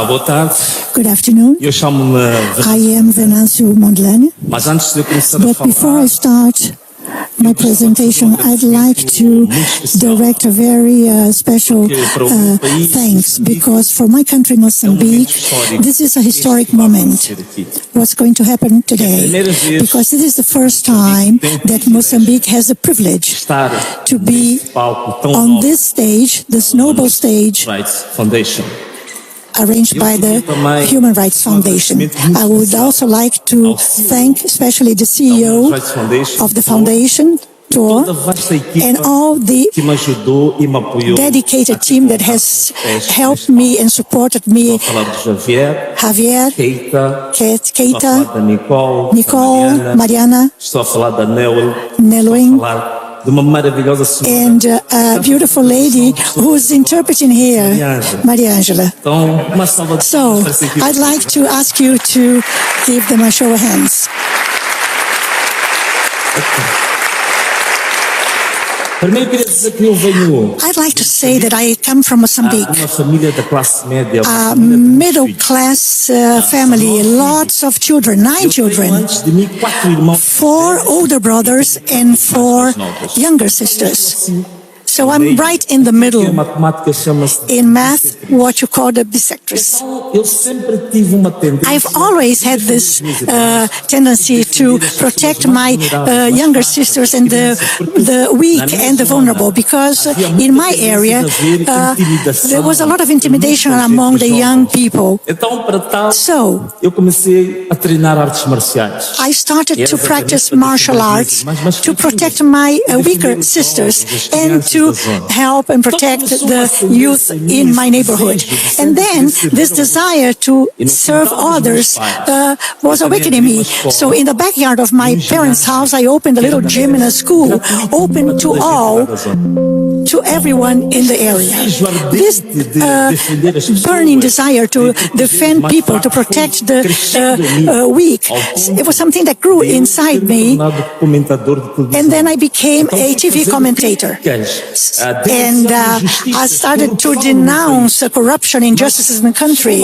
Boa tarde. Good afternoon. Eu chamo-me I am Venâncio Mondlane. Mas antes de eu começar a But before I falar, start my presentation, I'd like to direct a very special thanks, because for my country, Mozambique, this is a historic moment. What's going to happen today? Because this is the first time that Mozambique has the privilege to be on this stage, this noble stage, arranged by the Human Rights Foundation. I would also like to thank especially the CEO of the foundation, and all the dedicated team that has helped me and supported me. Javier, Keita, Nicole, Mariana, Nelwing, and a beautiful lady who's interpreting here, Maria Angela. So, I'd like to ask you to give them a show of hands. I'd like to say that I come from Mozambique, a middle-class family, lots of children, 9 children, 4 older brothers and 4 younger sisters. So I'm right in the middle. In math, what you call the bisectress. I've always had this tendency to protect my younger sisters and the weak and the vulnerable, because in my area there was a lot of intimidation among the young people. So I started to practice martial arts to protect my weaker sisters and to help and protect the youth in my neighborhood. And then this desire to serve others was awakening me. So in the backyard of my parents' house, I opened a little gym in a school, open to all, to everyone in the area. This burning desire to defend people, to protect the weak, it was something that grew inside me. And then I became a TV commentator. And I started to denounce corruption, injustices in the country.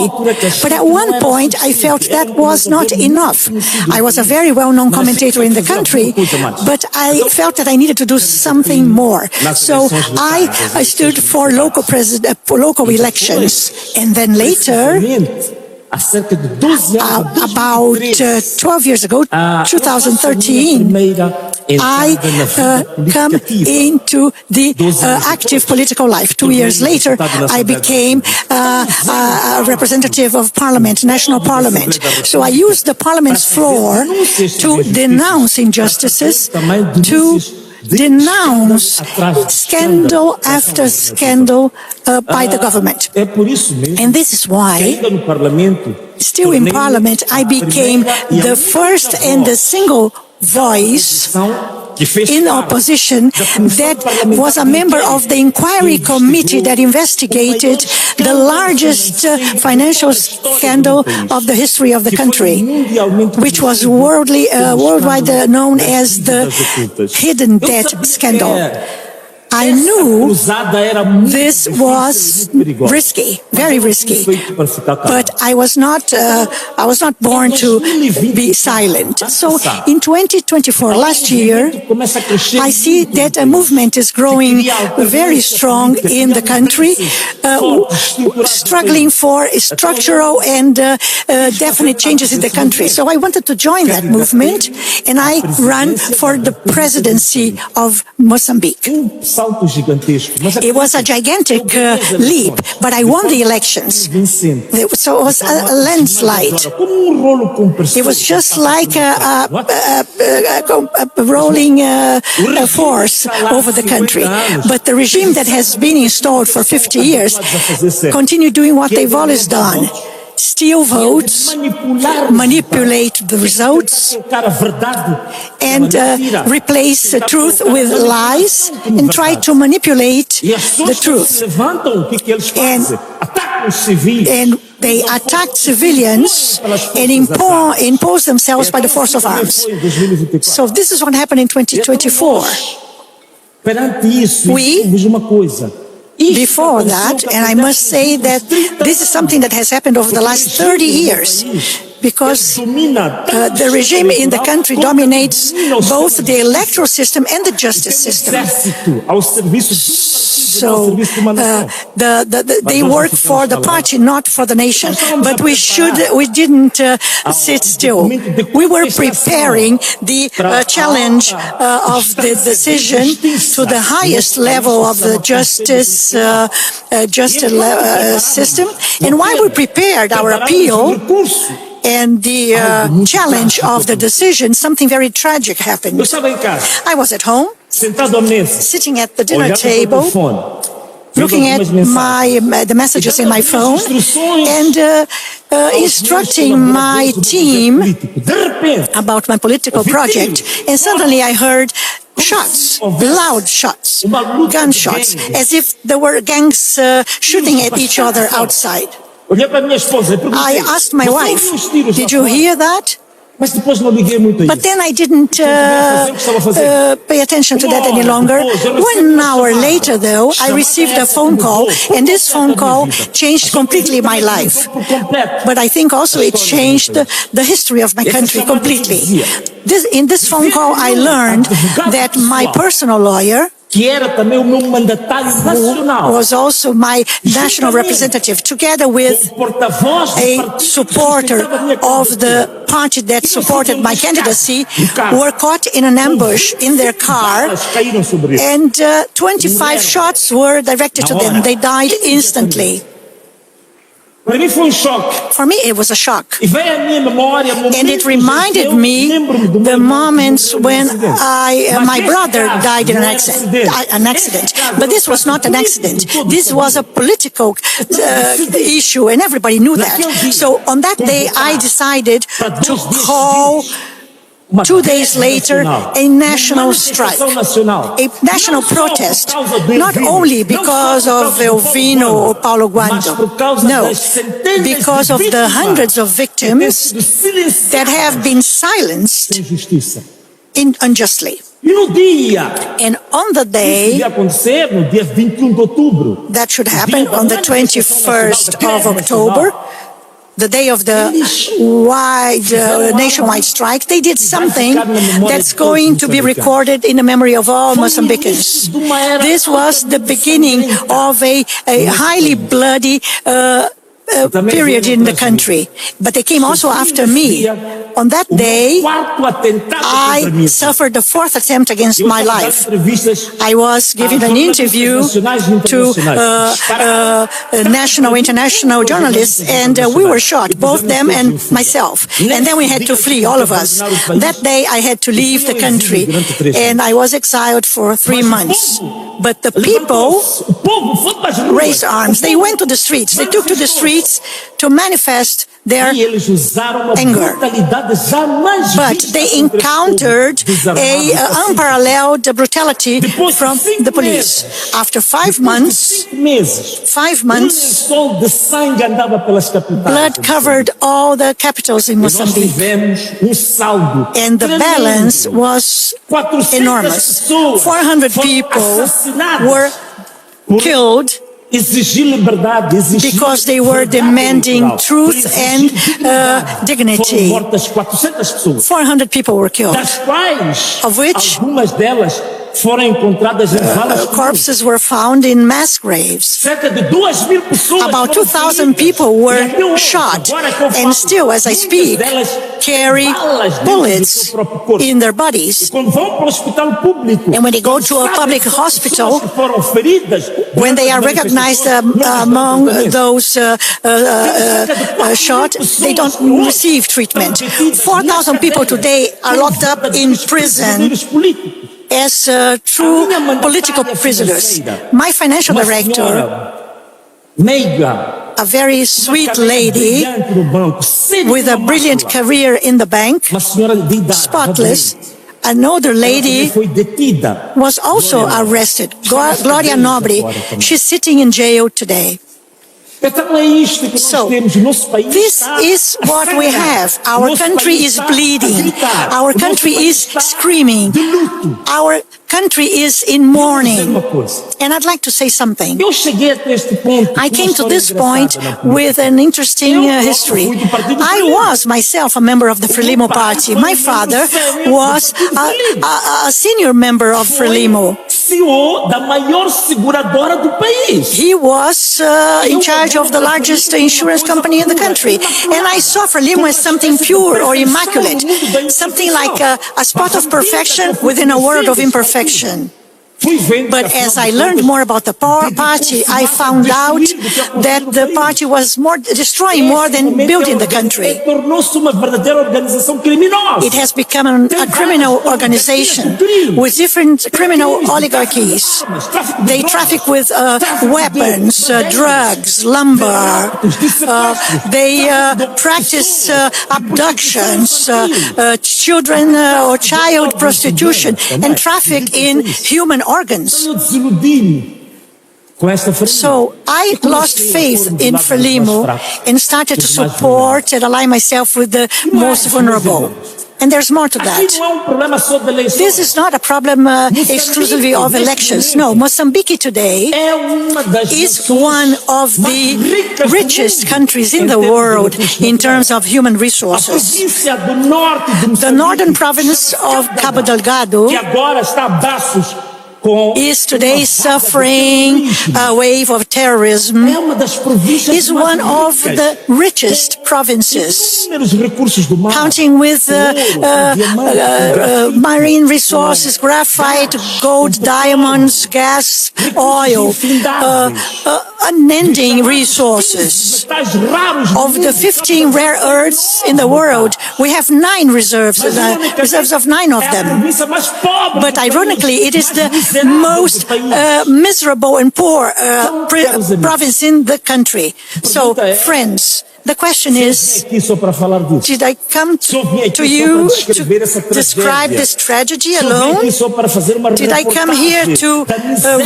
But at one point, I felt that was not enough. I was a very well-known commentator in the country, but I felt that I needed to do something more. So I stood for local elections. And then later, about 12 years ago, 2013, I come into the active political life. 2 years later, I became a representative of Parliament, National Parliament. So I used the Parliament's floor to denounce injustices, to denounce scandal after scandal by the government. And this is why, still in Parliament, I became the first and the single voice in opposition that was a member of the inquiry committee that investigated the largest financial scandal of the history of the country, which was worldwide known as the hidden debt scandal. I knew this was risky, very risky, but I was not born to be silent. So in 2024, last year, I see that a movement is growing very strong in the country, struggling for structural and definite changes in the country. So I wanted to join that movement, and I ran for the presidency of Mozambique. It was a gigantic leap, but I won the elections. So it was a landslide. It was just like a rolling force over the country. But the regime that has been installed for 50 years continued doing what they've always done. Steal votes, manipulate the results, and replace truth with lies, and try to manipulate the truth. And they attacked civilians and impose themselves by the force of arms. So this is what happened in 2024. Before that, and I must say that this is something that has happened over the last 30 years, because the regime in the country dominates both the electoral system and the justice system. So they work for the party, not for the nation. But we didn't sit still. We were preparing the challenge of the decision to the highest level of the justice system. And while we prepared our appeal and the challenge of the decision, something very tragic happened. I was at home, sitting at the dinner table, looking at the messages in my phone, and instructing my team about my political project. And suddenly I heard shots, loud shots, gunshots, as if there were gangs shooting at each other outside. I asked my wife, "Did you hear that?" But then I didn't pay attention to that any longer. 1 hour later, though, I received a phone call, and this phone call changed completely my life. But I think also it changed the history of my country completely. In this phone call, I learned that my personal lawyer, who was also my national representative, together with a supporter of the party that supported my candidacy, were caught in an ambush in their car, and 25 shots were directed to them. They died instantly. For me, it was a shock. And it reminded me the moments when my brother died in an accident. But this was not an accident. This was a political issue, and everybody knew that. So on that day, I decided to call, 2 days later, a national strike, a national protest, not only because of Elvino or Paulo Guando, no, because of the hundreds of victims that have been silenced unjustly. And on the day that should happen, on the 21st of October, the day of the nationwide strike, they did something that's going to be recorded in the memory of all Mozambicans. This was the beginning of a highly bloody period in the country, but they came also after me. On that day, I suffered the fourth attempt against my life. I was giving an interview to national, international journalists, and we were shot, both them and myself. And then we had to flee, all of us. That day, I had to leave the country, and I was exiled for 3 months. But the people raised arms. They went to the streets. They took to the streets to manifest their anger. But they encountered a unparalleled brutality from the police. After 5 months, blood covered all the capitals in Mozambique. And the balance was enormous. 400 people were killed because they were demanding truth and dignity. 400 people were killed, of which corpses were found in mass graves. About 2,000 people were shot, and still, as I speak, carry bullets in their bodies. And when they go to a public hospital, when they are recognized among those shot, they don't receive treatment. 4,000 people today are locked up in prison as true political prisoners. My financial director, a very sweet lady with a brilliant career in the bank, spotless. Another lady was also arrested, Gloria Nobre. She's sitting in jail today. So, this is what we have. Our country is bleeding. Our country is screaming. Our country is in mourning. And I'd like to say something. I came to this point with an interesting history. I was myself a member of the Frelimo party. My father was a senior member of Frelimo. He was in charge of the largest insurance company in the country. And I saw Frelimo as something pure or immaculate, something like a spot of perfection within a world of imperfection. But as I learned more about the party, I found out that the party was destroying more than building the country. It has become a criminal organization with different criminal oligarchies. They traffic with weapons, drugs, lumber. They practice abductions, children or child prostitution, and traffic in human organs. So I lost faith in Frelimo and started to support and align myself with the most vulnerable. And there's more to that. This is not a problem exclusively of elections. No, Mozambique today is one of the richest countries in the world in terms of human resources. The northern province of Cabo Delgado is today suffering a wave of terrorism, is one of the richest provinces, counting with marine resources, graphite, gold, diamonds, gas, oil, unending resources. Of the 15 rare earths in the world, we have 9 reserves, reserves of 9 of them. But ironically, it is the most miserable and poor province in the country. So, friends, the question is, did I come to you to describe this tragedy alone? Did I come here to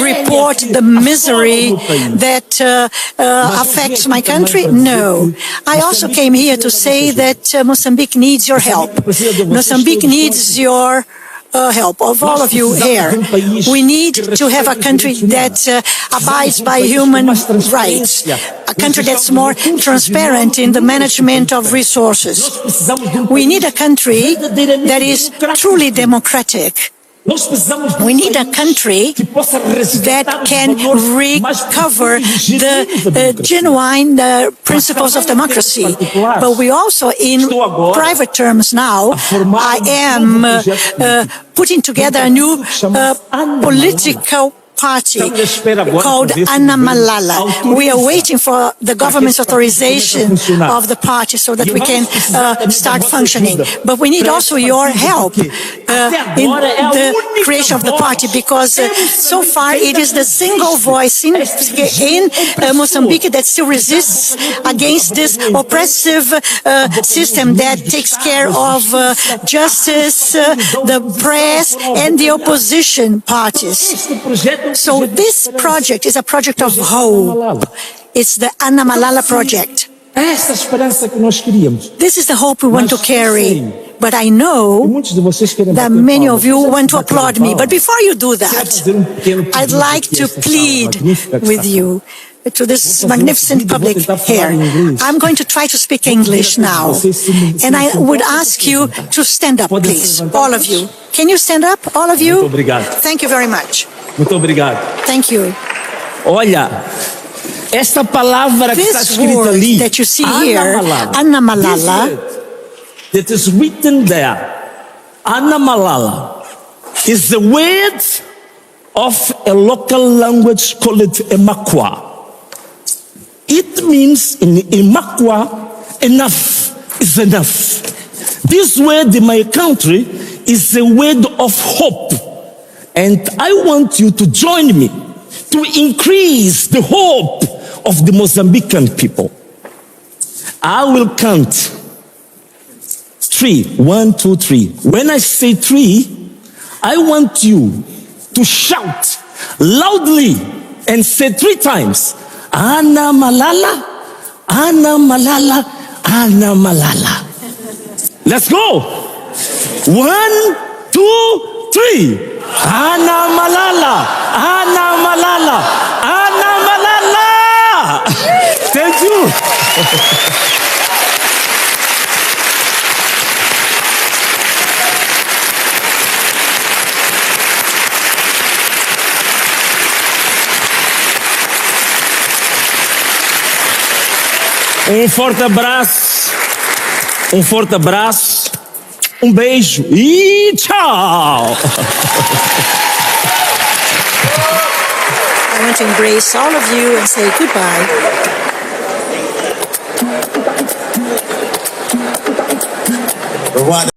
report the misery that affects my country? No. I also came here to say that Mozambique needs your help. Mozambique needs your help of all of you here. We need to have a country that abides by human rights, a country that's more transparent in the management of resources. We need a country that is truly democratic. We need a country that can recover the genuine principles of democracy. But we also, in private terms now, I am putting together a new political party called Anna Malala. We are waiting for the government's authorization of the party so that we can start functioning. But we need also your help in the creation of the party, because so far it is the single voice in Mozambique that still resists against this oppressive system that takes care of justice, the press, and the opposition parties. So this project is a project of hope. It's the Anna Malala project. This is the hope we want to carry. But I know that many of you want to applaud me. But before you do that, I'd like to plead with you to this magnificent public here. I'm going to try to speak English now. And I would ask you to stand up, please, all of you. Can you stand up, all of you? Thank you very much. Muito obrigado. Thank you. Olha, esta palavra que está escrita ali, that you see here, Anna Malala, that is written there, Anna Malala, is the word of a local language called Emakwa. It means in Emakwa, enough is enough. This word in my country is a word of hope. And I want you to join me to increase the hope of the Mozambican people. I will count 3. 1, 2, 3. When I say 3, I want you to shout loudly and say 3 times, Anna Malala, Anna Malala, Anna Malala. Let's go. 1, 2, 3. Anna Malala, Anna Malala, Anna Malala. Thank you. Forte abraço, forte abraço, beijo e tchau. I want to embrace all of you and say goodbye.